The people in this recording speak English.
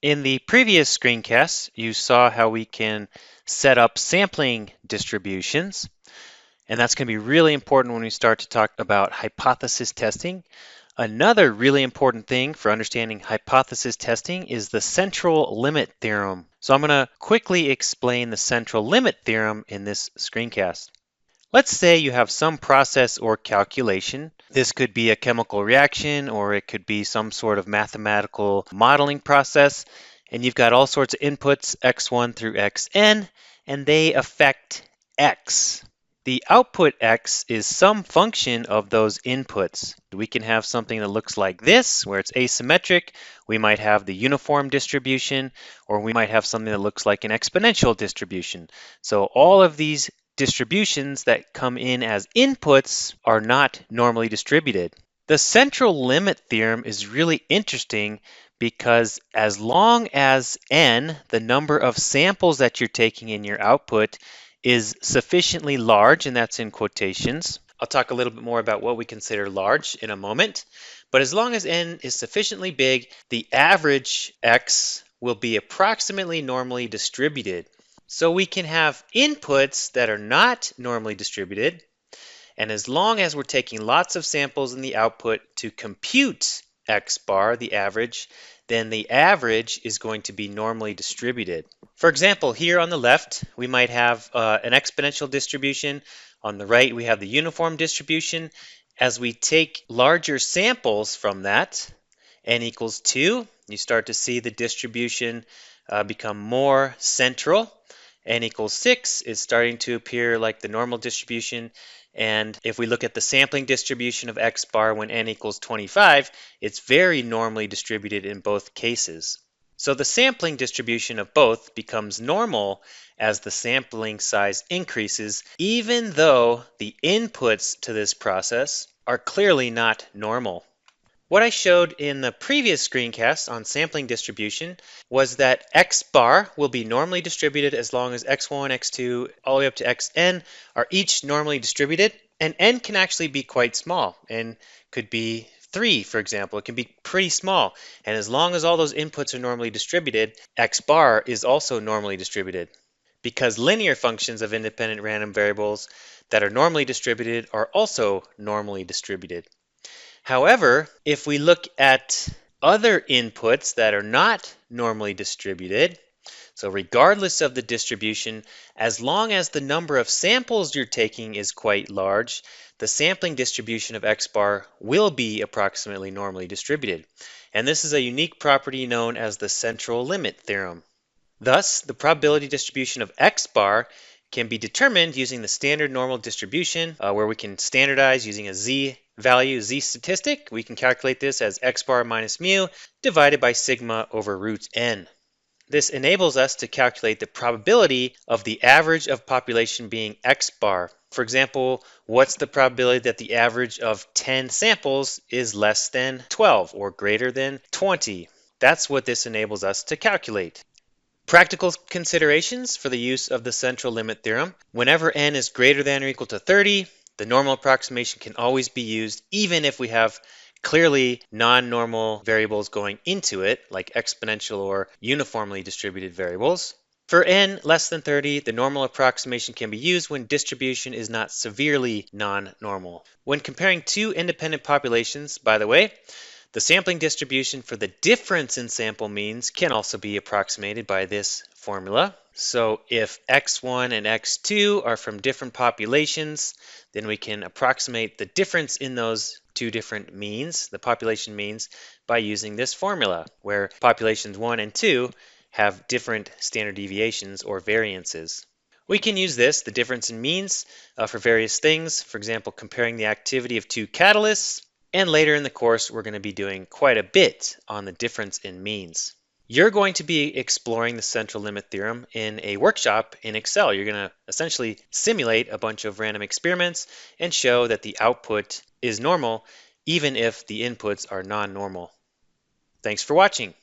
In the previous screencast, you saw how we can set up sampling distributions, and that's going to be really important when we start to talk about hypothesis testing. Another really important thing for understanding hypothesis testing is the central limit theorem. So I'm going to quickly explain the central limit theorem in this screencast. Let's say you have some process or calculation. This could be a chemical reaction, or it could be some sort of mathematical modeling process, and you've got all sorts of inputs, x1 through xn, and they affect x. The output x is some function of those inputs. We can have something that looks like this, where it's asymmetric. We might have the uniform distribution, or we might have something that looks like an exponential distribution. So all of these distributions that come in as inputs are not normally distributed. The central limit theorem is really interesting because as long as n, the number of samples that you're taking in your output, is sufficiently large, and that's in quotations. I'll talk a little bit more about what we consider large in a moment. But as long as n is sufficiently big, the average x will be approximately normally distributed. So we can have inputs that are not normally distributed, and as long as we're taking lots of samples in the output to compute x bar, the average, then the average is going to be normally distributed. For example, here on the left, we might have an exponential distribution. On the right, we have the uniform distribution. As we take larger samples from that, n equals 2, you start to see the distribution become more central. N equals 6 is starting to appear like the normal distribution. And if we look at the sampling distribution of x bar when n equals 25, it's very normally distributed in both cases. So the sampling distribution of both becomes normal as the sampling size increases, even though the inputs to this process are clearly not normal. What I showed in the previous screencast on sampling distribution was that x bar will be normally distributed as long as x1, x2, all the way up to xn are each normally distributed. And n can actually be quite small. N could be 3, for example. It can be pretty small. And as long as all those inputs are normally distributed, x bar is also normally distributed. Because linear functions of independent random variables that are normally distributed are also normally distributed. However, if we look at other inputs that are not normally distributed, so regardless of the distribution, as long as the number of samples you're taking is quite large, the sampling distribution of x bar will be approximately normally distributed. And this is a unique property known as the central limit theorem. Thus, the probability distribution of x bar can be determined using the standard normal distribution, where we can standardize using a z value, z statistic. We can calculate this as x bar minus mu divided by sigma over root n. This enables us to calculate the probability of the average of population being x bar. For example, what's the probability that the average of 10 samples is less than 12 or greater than 20? That's what this enables us to calculate. Practical considerations for the use of the central limit theorem. Whenever n is greater than or equal to 30, the normal approximation can always be used even if we have clearly non-normal variables going into it, like exponential or uniformly distributed variables. For n less than 30, the normal approximation can be used when distribution is not severely non-normal. When comparing two independent populations, by the way, the sampling distribution for the difference in sample means can also be approximated by this formula. So if x1 and x2 are from different populations, then we can approximate the difference in those two different means, the population means, by using this formula, where populations 1 and 2 have different standard deviations or variances. We can use this, the difference in means, for various things. For example, comparing the activity of two catalysts. And later in the course, we're going to be doing quite a bit on the difference in means. You're going to be exploring the central limit theorem in a workshop in Excel. You're going to essentially simulate a bunch of random experiments and show that the output is normal, even if the inputs are non-normal. Thanks for watching.